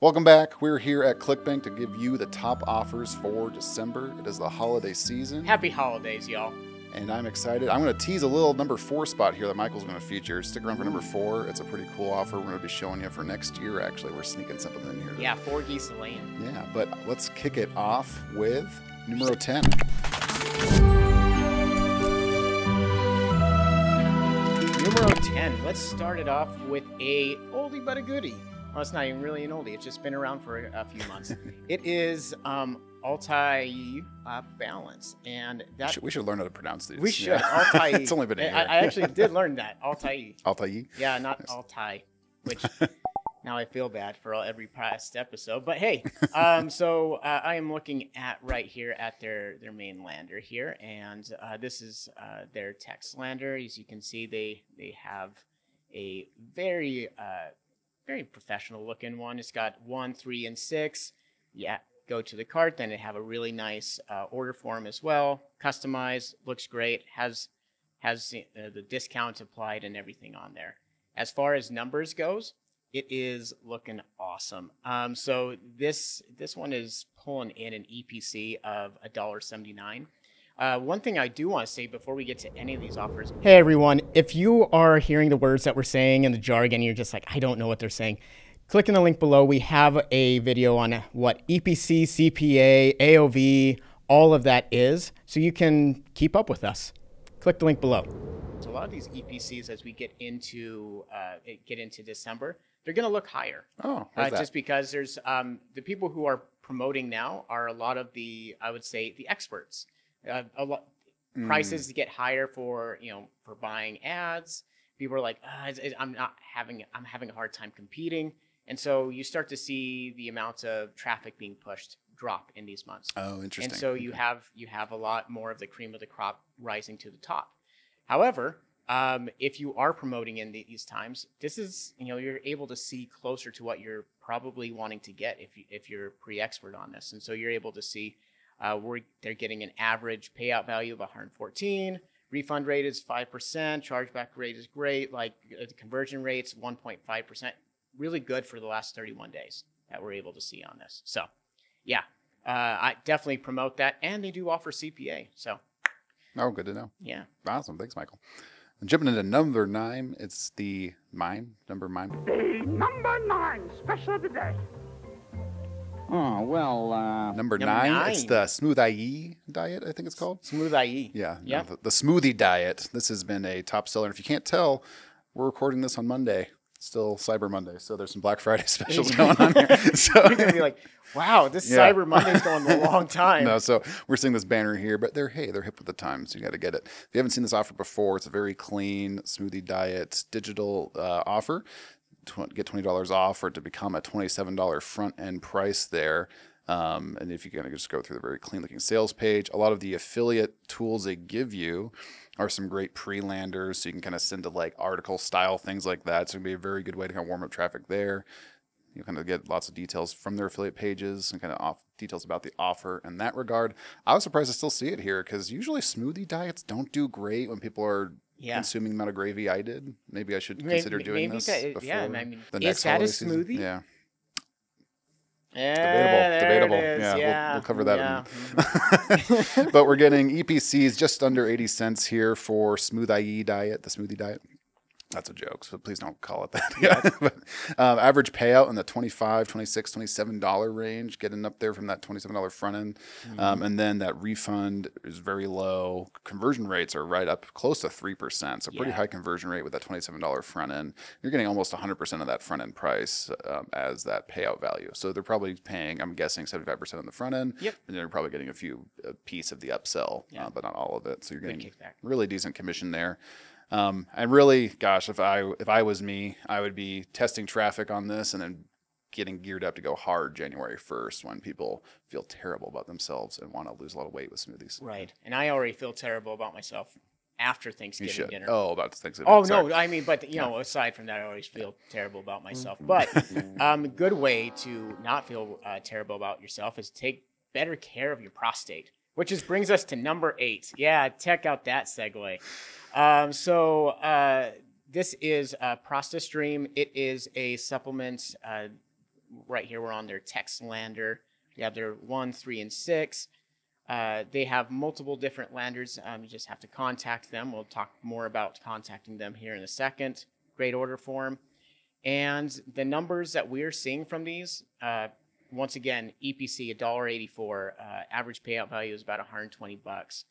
Welcome back. We're here at ClickBank to give you the top offers for December. It is the holiday season. Happy holidays, y'all. And I'm excited. I'm going to tease a little number 4 spot here that Michael's going to feature. Stick around for number 4. It's a pretty cool offer. We're going to be showing you for next year, actually. We're sneaking something in here. Yeah, 4 geese laying. Yeah, but let's kick it off with numero 10. Numero 10. Let's start it off with a oldie but a goodie. Well, it's not even really an oldie. It's just been around for a few months. It is Altai Balance, and that We should learn how to pronounce these. we should. Yeah. Altai. It's only been a year. I actually did learn that. Altai. Altai? Yeah, not Nice. Altai, which now I feel bad for every past episode. But hey, so I am looking at right here at their main lander here, and this is their text lander. As you can see, they have a very professional looking one. It's got 1, 3, and 6. Yeah, go to the cart. Then they have a really nice order form as well. Customized, looks great. Has the discount applied and everything on there. As far as numbers goes, it is looking awesome. So this one is pulling in an EPC of $1.79. One thing I do want to say before we get to any of these offers. Hey everyone, if you are hearing the words that we're saying and the jargon, you're just like, I don't know what they're saying. Click in the link below. We have a video on what EPC, CPA, AOV, all of that is, so you can keep up with us. Click the link below. So a lot of these EPCs, as we get into December, they're going to look higher. Oh, just because there's the people who are promoting now are a lot of the, I would say, the experts. Prices get higher for buying ads. People are like, I'm having a hard time competing, and so you start to see the amount of traffic being pushed drop in these months. Oh, interesting. And so you have a lot more of the cream of the crop rising to the top. However, if you are promoting in these times, this is you're able to see closer to what you're probably wanting to get if you're pre-expert on this, and so you're able to see. They're getting an average payout value of 114. Refund rate is 5%. Chargeback rate is great. Like the conversion rate's 1.5%. Really good for the last 31 days that we're able to see on this. So, yeah, I definitely promote that, and they do offer CPA. So, Oh, good to know. yeah, Awesome. Thanks, Michael. And jumping into number 9, it's the number 9. The number 9 special of the day. Oh, well, Number Number 9, it's 9. the Smoothie Diet, I think it's called. Smoothie. Yeah, Yeah. the Smoothie Diet. This has been a top seller. If you can't tell, we're recording this on Monday. It's still Cyber Monday, so there's some Black Friday specials going on here. So You're gonna be like, wow, this Yeah. Cyber Monday's going a long time. no, so we're seeing this banner here, but they're hip with the times. So you got to get it. If you haven't seen this offer before, it's a very clean Smoothie Diet digital offer. Get $20 off, or to become a $27 front end price there. And if you kind of just go through the very clean looking sales page, a lot of the affiliate tools they give you are some great pre-landers, so you can kind of send to like article style things like that. So it'll be a very good way to kind of warm up traffic there. You kind of get lots of details from their affiliate pages and kind of details about the offer in that regard. I was surprised to still see it here because usually smoothie diets don't do great when people are consuming the amount of gravy I did. Maybe I should consider doing this before the next is that a holiday season. smoothie? Yeah. Yeah, Debatable. there it is. Yeah, we'll cover that. Yeah. But we're getting EPCs just under 80 cents here for Smoothie Diet, the Smoothie Diet. That's a joke, so please don't call it that. Yeah. But, average payout in the $25, $26, $27 range, getting up there from that $27 front end. And then that refund is very low. Conversion rates are right up close to 3%. So pretty high conversion rate with that $27 front end. You're getting almost 100% of that front end price as that payout value. So they're probably paying, I'm guessing, 75% on the front end. Yep. And they're probably getting a piece of the upsell, but not all of it. So you're Good getting kickback. really decent commission there. And really, gosh, if I was me, I would be testing traffic on this and then getting geared up to go hard January 1st when people feel terrible about themselves and want to lose a lot of weight with smoothies. Right. And I already feel terrible about myself after You Thanksgiving should. dinner. Oh, about Thanksgiving. Oh, Sorry. no, I mean, but, aside from that, I always feel terrible about myself. But a good way to not feel terrible about yourself is take better care of your prostate, which brings us to number 8. Yeah, check out that segue. This is ProstaStream. It is a supplement right here, we're on their text lander. They have their 1, 3, and 6. They have multiple different landers. You just have to contact them. We'll talk more about contacting them here in a second. Great order form. And the numbers that we're seeing from these, once again, EPC $1.84. Average payout value is about $120.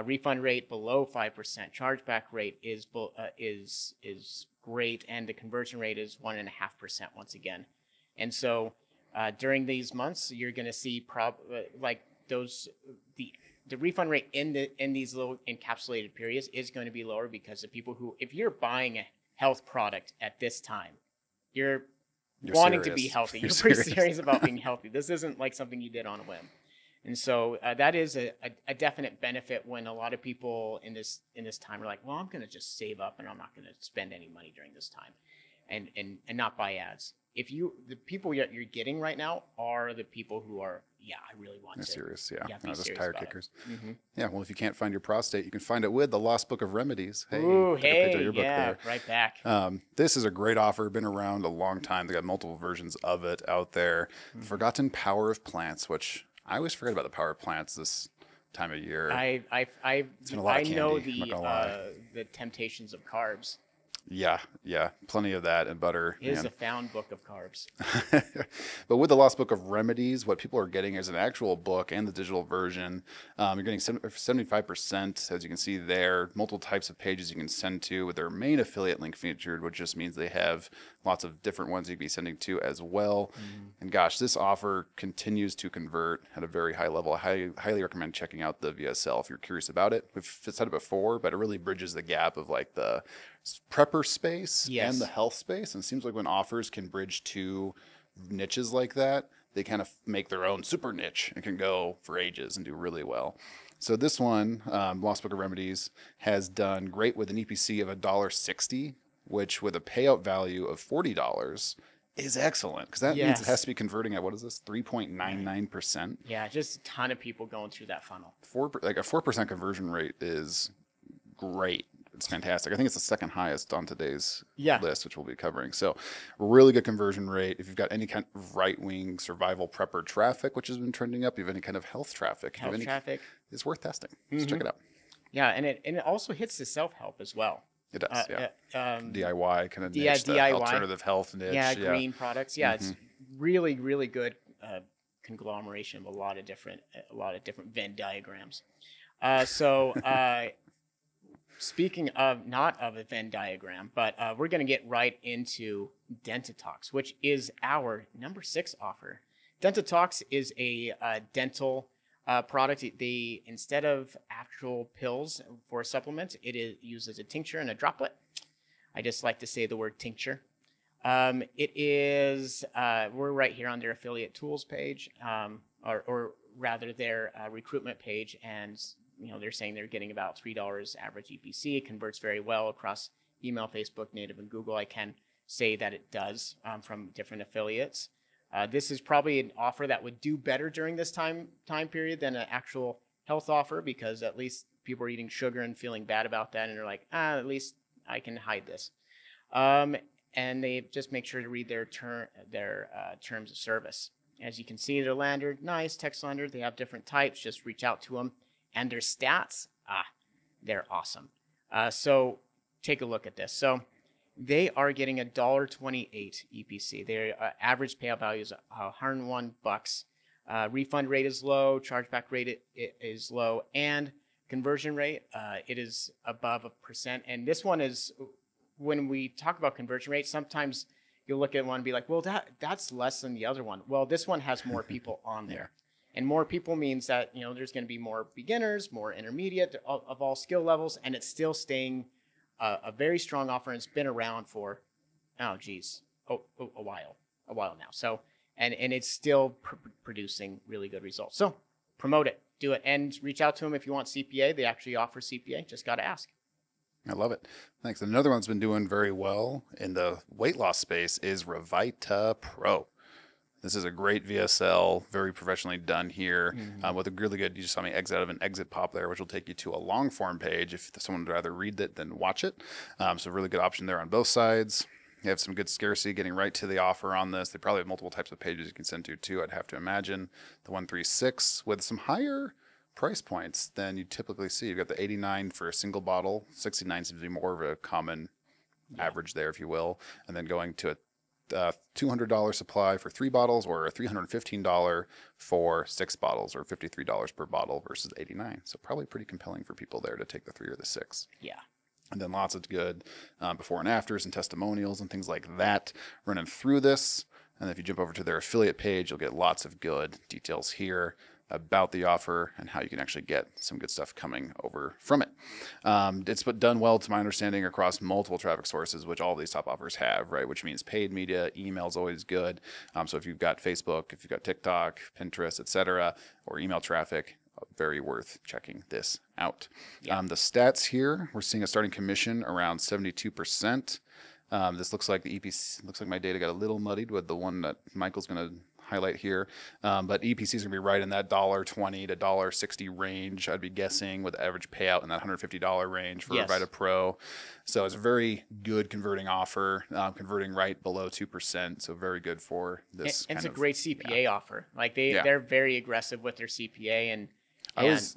Refund rate below 5%. Chargeback rate is great, and the conversion rate is 1.5% once again. And so during these months, you're going to see the refund rate in these little encapsulated periods is going to be lower because the people who, if you're buying a health product at this time, you're wanting to be healthy. You're pretty serious about being healthy. This isn't like something you did on a whim. And so that is a definite benefit when a lot of people in this time are like, well, I'm going to just save up and I'm not going to spend any money during this time and not buy ads. The people you're getting right now are the people who are, I really want to. Serious, yeah. Be just serious tire about kickers. Mm-hmm. Yeah, well, if you can't find your prostate, you can find it with the Lost Book of Remedies. Hey, ooh, took a page out of your book yeah, there. right back. This is a great offer. Been around a long time. They got multiple versions of it out there. Mm-hmm. Forgotten Power of Plants, which I always forget about the power of plants this time of year. I it's been a lot of candy, know the temptations of carbs. Yeah, plenty of that and butter. It is a found book of carbs. But with the Lost Book of Remedies, what people are getting is an actual book and the digital version. You're getting 75%, as you can see there. Multiple types of pages you can send to with their main affiliate link featured, which just means they have lots of different ones you can be sending to as well. Mm-hmm. And gosh, this offer continues to convert at a very high level. I highly recommend checking out the VSL if you're curious about it. We've said it before, but it really bridges the gap of like the prepper space and the health space. And it seems like when offers can bridge two niches like that, they kind of make their own super niche and can go for ages and do really well. So this one, Lost Book of Remedies, has done great with an EPC of $1.60, which with a payout value of $40 is excellent, because that means it has to be converting at, what is this, 3.99%? Yeah, just a ton of people going through that funnel. Like a 4% conversion rate is great. It's fantastic. I think it's the second highest on today's list, which we'll be covering. So really good conversion rate. If you've got any kind of right-wing survival prepper traffic, which has been trending up, you have any kind of health traffic. It's worth testing. Let's check it out. Yeah, and it also hits the self-help as well. It does, DIY kind of niche, DIY. Alternative health niche. Yeah, green products. Yeah, it's really, really good conglomeration of a lot of different Venn diagrams. Speaking of not of a Venn diagram, but we're going to get right into Dentitox, which is our number 6 offer. Dentitox is a dental product. They, instead of actual pills for a supplement, it uses a tincture and a droplet. I just like to say the word tincture. It is, we're right here on their affiliate tools page, or rather their recruitment page, and they're saying they're getting about $3 average EPC. It converts very well across email, Facebook, native, and Google. I can say that it does from different affiliates. This is probably an offer that would do better during this time period than an actual health offer, because at least people are eating sugar and feeling bad about that, and they're like, at least I can hide this. And they just make sure to read their terms of service. As you can see, their lander, nice text lander. They have different types. Just reach out to them. And their stats, they're awesome. So take a look at this. So they are getting $1.28 EPC. Their average payout value is $101. Refund rate is low. Chargeback rate is low. And conversion rate, it is above 1%. And this one is, when we talk about conversion rate, sometimes you'll look at one and be like, well, that's less than the other one. Well, this one has more people on there. And more people means that, there's going to be more beginners, more intermediate of all skill levels, and it's still staying a very strong offer, and it's been around for, a while now. So, and it's still producing really good results. So promote it, do it, and reach out to them if you want CPA. They actually offer CPA. Just got to ask. I love it. Thanks. Another one's been doing very well in the weight loss space is Revitaa Pro. This is a great VSL, very professionally done here, with a really good, you just saw me exit out of an exit pop there, which will take you to a long form page if someone would rather read it than watch it. So really good option there on both sides. You have some good scarcity getting right to the offer on this. They probably have multiple types of pages you can send to too, I'd have to imagine. The 136 with some higher price points than you typically see. You've got the 89 for a single bottle. 69 seems to be more of a common average there, if you will. And then going to a $200 supply for 3 bottles, or a $315 for 6 bottles, or $53 per bottle versus 89. So probably pretty compelling for people there to take the 3 or the 6. Yeah. And then lots of good before and afters and testimonials and things like that running through this. And if you jump over to their affiliate page, you'll get lots of good details here about the offer and how you can actually get some good stuff coming over from it. It's done well, to my understanding, across multiple traffic sources, which all these top offers have, right? Which means paid media, email is always good. So if you've got Facebook, if you've got TikTok, Pinterest, etc., or email traffic, very worth checking this out. Yeah. The stats here, we're seeing a starting commission around 72%. This looks like the EPC, looks like my data got a little muddied with the one that Michael's going to highlight here. But EPC is going to be right in that $1.20 to $1.60 range, I'd be guessing, with average payout in that $150 range for Yes. Revitaa Pro. So it's a very good converting offer, converting right below 2%. So very good for this. And it's a great CPA offer. Like Yeah. they're very aggressive with their CPA, and I always,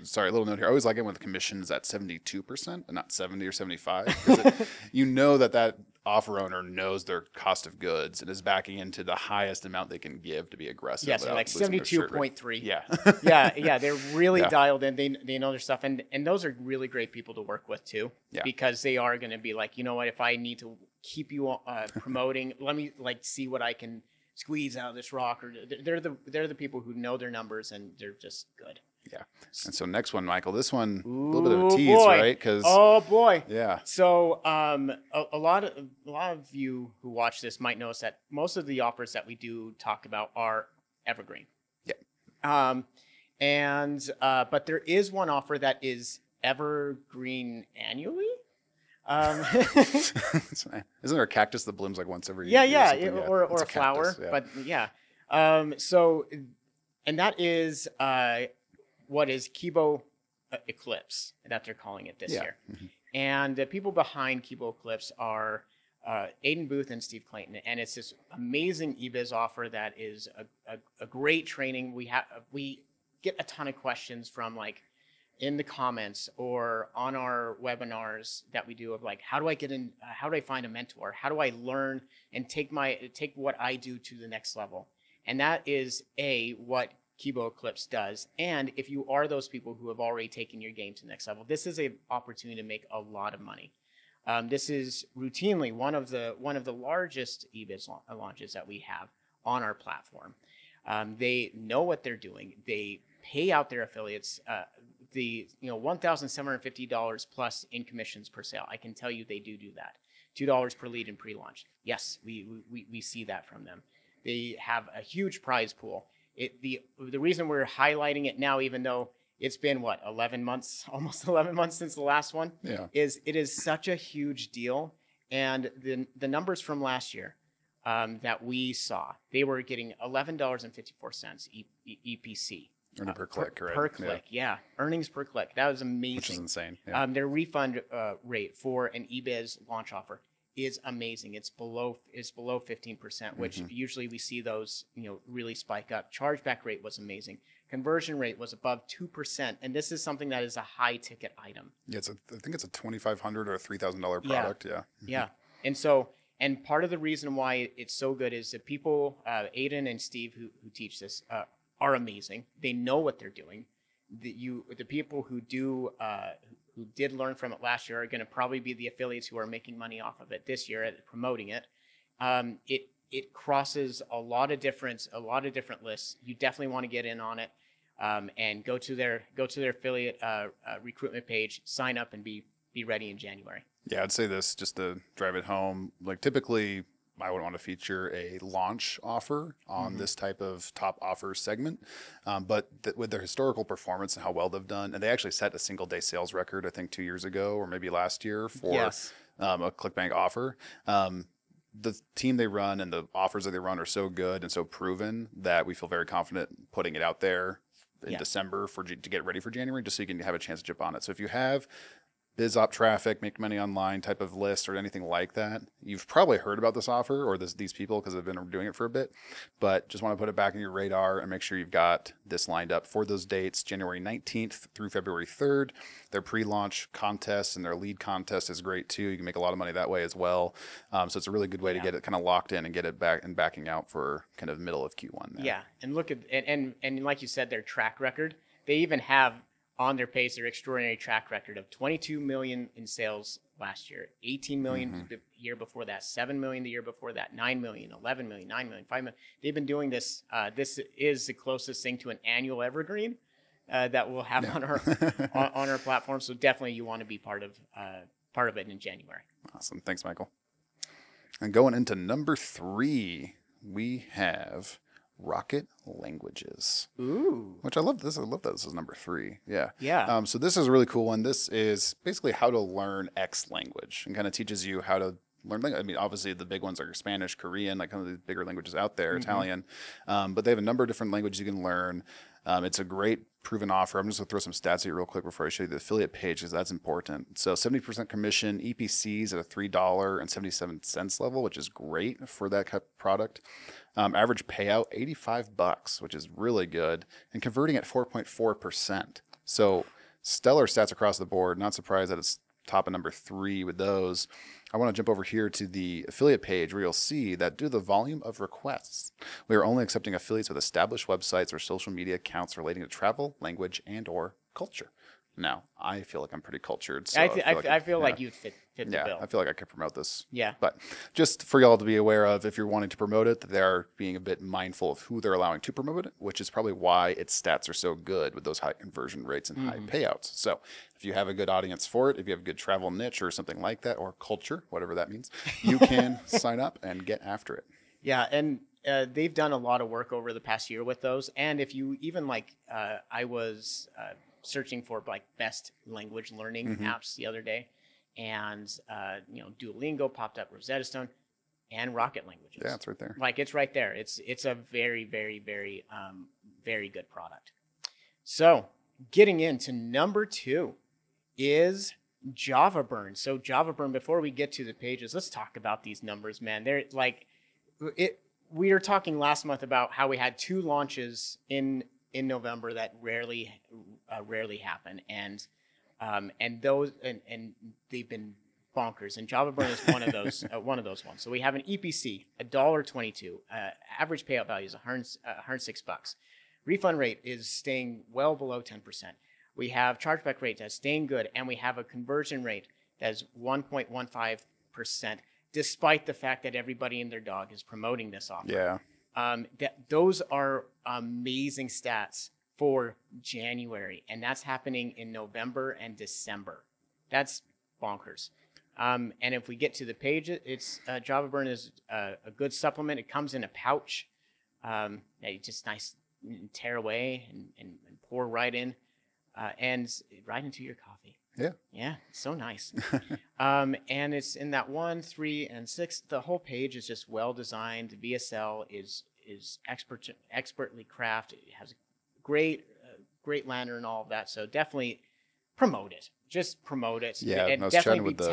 sorry, a little note here. I always like it when the commission's at 72% and not 70 or 75. 'Cause you know that offer owner knows their cost of goods and is backing into the highest amount they can give to be aggressive. yes, without like losing their shirt rate. 72.3. Yeah. yeah, they're really Yeah. dialed in. They know their stuff, and those are really great people to work with too, Yeah. because they are going to be like, you know what, if I need to keep you promoting, let me see what I can squeeze out of this rock. Or they're the people who know their numbers, and they're just good. Yeah. And so next one, Michael, this one, a little bit of Ooh, a tease, boy. right? Because Oh boy. yeah. So a lot of you who watch this might notice that most of the offers that we do talk about are evergreen. Yeah. But there is one offer that is evergreen annually. Isn't there a cactus that blooms like once every Yeah, year? yeah, Something? or It's a flower, cactus, yeah. but yeah. So, and that is what is Kibo Eclipse that they're calling it this Yeah. year. And the people behind Kibo Eclipse are Aiden Booth and Steve Clayton, and it's this amazing eBiz offer that is a great training. We get a ton of questions from like in the comments or on our webinars that we do of like, how do I get in? How do I find a mentor? How do I learn and take what I do to the next level? And that is what Kibo Eclipse does. And if you are those people who have already taken your game to the next level, this is an opportunity to make a lot of money. This is routinely one of the largest eBiz launches that we have on our platform. They know what they're doing. They pay out their affiliates $1,750 plus in commissions per sale. I can tell you they do that. $2 per lead in pre-launch. Yes, we see that from them. They have a huge prize pool. The reason we're highlighting it now, even though it's been 11 months, almost 11 months since the last one, is it is such a huge deal. And the numbers from last year that we saw, they were getting $11.54 EPC. Earning per click, right? Per click, yeah. Earnings per click. That was amazing. Which is insane. Yeah. Their refund rate for an eBiz launch offer is amazing. It's below 15%, which usually we see those really spike up. Chargeback rate was amazing. Conversion rate was above 2%, and this is something that is a high ticket item. Yeah, I think it's a $2,500 or $3,000 product. Yeah. Yeah, and part of the reason why it's so good is the people, Aiden and Steve, who teach this, are amazing. They know what they're doing. The people who did learn from it last year are going to probably be the affiliates who are making money off of it this year at promoting it. It crosses a lot of different lists. You definitely want to get in on it, and go to their affiliate recruitment page, sign up, and be ready in January. Yeah, I'd say this just to drive it home. Like typically, I would want to feature a launch offer on this type of top offers segment. But with their historical performance and how well they've done, and they actually set a single day sales record, I think 2 years ago or maybe last year for a ClickBank offer. The team they run and the offers that they run are so good and so proven that we feel very confident putting it out there in December to get ready for January, just so you can have a chance to jump on it. So if you have biz op traffic, make money online type of list or anything like that, you've probably heard about this offer or these people because they've been doing it for a bit, but just want to put it back on your radar and make sure you've got this lined up for those dates, January 19th through February 3rd. Their pre-launch contest and their lead contest is great too. You can make a lot of money that way as well. So it's a really good way to get it kind of locked in and get it back and backing out for kind of middle of Q1 there. Yeah, and look at and like you said, their track record. They even have on their page their extraordinary track record of 22 million in sales last year, 18 million the year before that, 7 million the year before that, 9 million, 11 million, 9 million, 5 million. They've been doing this. This is the closest thing to an annual evergreen that we'll have on our on our platform. So definitely you want to be part of it in January. Awesome. Thanks, Michael. And going into number 3, we have Rocket Languages. Ooh. Which I love this. I love that this is number 3. Yeah. Yeah. So this is a really cool one. This is basically how to learn X language and kind of teaches you how to learn language. I mean, obviously the big ones are Spanish, Korean, like kind of the bigger languages out there, Italian. But they have a number of different languages you can learn. It's a great proven offer. I'm just going to throw some stats at you real quick before I show you the affiliate page because that's important. So 70% commission, EPCs at a $3.77 level, which is great for that type of product. Average payout, $85, which is really good, and converting at 4.4%. So stellar stats across the board. Not surprised that it's top of number 3 with those. I want to jump over here to the affiliate page where you'll see that due to the volume of requests, we are only accepting affiliates with established websites or social media accounts relating to travel, language, and or culture. Now, I feel like I'm pretty cultured. So I feel like you'd fit the bill. I feel like I could promote this. Yeah. But just for y'all to be aware of, if you're wanting to promote it, that they are being a bit mindful of who they're allowing to promote it, which is probably why its stats are so good with those high conversion rates and high payouts. So if you have a good audience for it, if you have a good travel niche or something like that, or culture, whatever that means, you can sign up and get after it. Yeah, and they've done a lot of work over the past year with those. And if you even I was searching for like best language learning apps the other day, and Duolingo popped up, Rosetta Stone, and Rocket Languages. Yeah, it's right there. Like it's right there. It's a very, very, very, very good product. So getting into number 2 is Java Burn. So Java Burn. Before we get to the pages, let's talk about these numbers, man. They're like it. We were talking last month about how we had 2 launches in November that rarely happen, and those and they've been bonkers. And Java Burn is one of those ones. So we have an EPC, $1.22. Average payout value is $106. Refund rate is staying well below 10%. We have chargeback rate that's staying good, and we have a conversion rate that's 1.15%, despite the fact that everybody and their dog is promoting this offer. Yeah. Those are amazing stats for January, and that's happening in November and December. That's bonkers. And if we get to the page, it's Java Burn is a good supplement. It comes in a pouch. Just nice, tear away and pour right in, and right into your coffee. Yeah. Yeah, so nice. And it's in that 1, 3, and 6. The whole page is just well designed. The VSL is expertly crafted. It has a great lantern and all of that. So definitely promote it. Just promote it. Yeah, and definitely be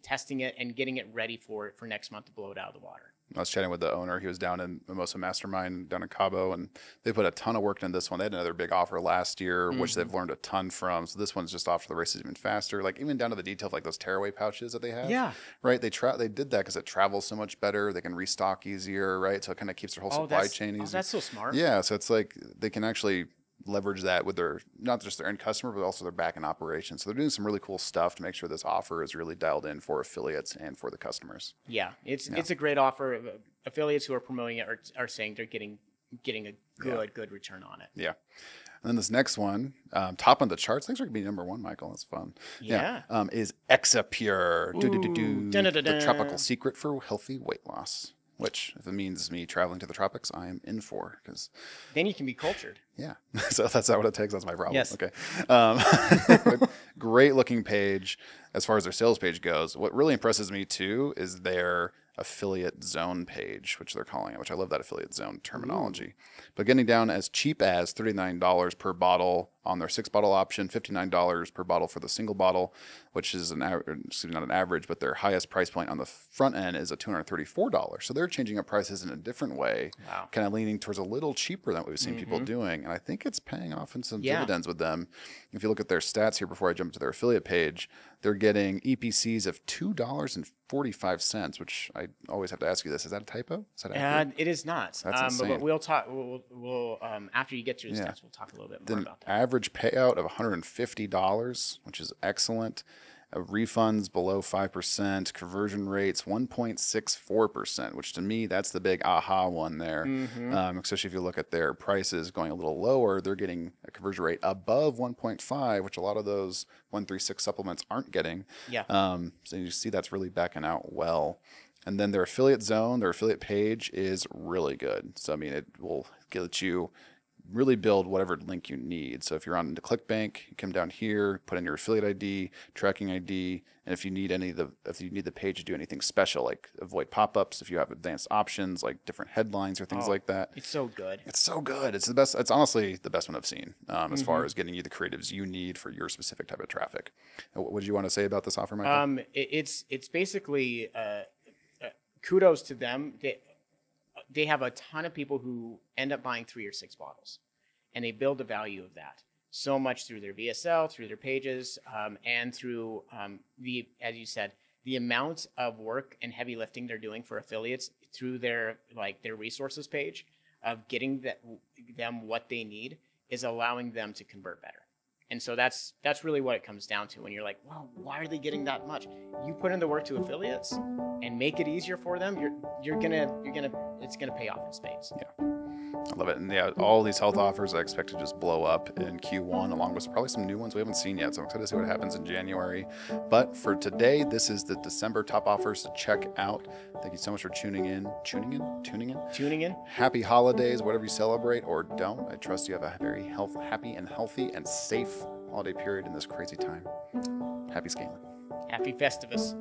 testing it and getting it ready for next month to blow it out of the water. I was chatting with the owner. He was down in Mimosa Mastermind down in Cabo, and they put a ton of work into this one. They had another big offer last year, which they've learned a ton from. So this one's just off to the races even faster. Like even down to the detail of like those tearaway pouches that they have. Yeah. Right. They did that because it travels so much better. They can restock easier. Right. So it kind of keeps their whole supply chain easier. Oh, that's so smart. Yeah. So it's like they can actually leverage that with their, not just their end customer, but also their back-end operations. So they're doing some really cool stuff to make sure this offer is really dialed in for affiliates and for the customers. Yeah, it's a great offer. Affiliates who are promoting it are saying they're getting a good return on it. Yeah. And then this next one, top on the charts, thanks for being number 1, Michael. That's fun. Yeah. Is Exipure, the tropical secret for healthy weight loss. Which, if it means me traveling to the tropics, I am in for. Because then you can be cultured. Yeah. So that's not what it takes. That's my problem. Yes. Okay. Great looking page as far as their sales page goes. What really impresses me, too, is their affiliate zone page, which they're calling it, which I love that affiliate zone terminology. But getting down as cheap as $39 per bottle on their 6-bottle option, $59 per bottle for the single bottle, which is not an average, but their highest price point on the front end is at $234. So they're changing up prices in a different way, kind of leaning towards a little cheaper than what we've seen people doing. And I think it's paying off in some dividends with them. If you look at their stats here before I jump to their affiliate page, they're getting EPCs of $2.45, which I always have to ask you this. Is that a typo? Is that accurate? It is not. That's insane. But we'll talk. We'll after you get through the stats, we'll talk a little bit more about that. Average payout of $150, which is excellent. Refunds below 5%, conversion rates 1.64%, which to me, that's the big aha one there. Especially if you look at their prices going a little lower, they're getting a conversion rate above 1.5, which a lot of those 136 supplements aren't getting. So you see that's really backing out well. And then their affiliate zone, their affiliate page is really good. So, I mean, it will get you really build whatever link you need. So if you're on the ClickBank, you come down here, put in your affiliate ID, tracking ID, and if you need the page to do anything special, like avoid pop-ups, if you have advanced options like different headlines or things like that. It's so good. It's so good. It's the best. It's honestly the best one I've seen as far as getting you the creatives you need for your specific type of traffic. What did you want to say about this offer, Michael? It's basically kudos to them. They have a ton of people who end up buying 3 or 6 bottles, and they build the value of that so much through their VSL, through their pages, and through as you said, the amount of work and heavy lifting they're doing for affiliates through their resources page of getting them what they need is allowing them to convert better. And so that's really what it comes down to when you're like, well, why are they getting that much? You put in the work to affiliates and make it easier for them. It's gonna pay off in spades. Yeah. I love it. And all these health offers I expect to just blow up in Q1, along with probably some new ones we haven't seen yet. So I'm excited to see what happens in January. But for today, this is the December top offers to check out. Thank you so much for tuning in. Tuning in. Happy holidays, whatever you celebrate or don't. I trust you have a very happy and healthy and safe holiday period in this crazy time. Happy scaling. Happy Festivus.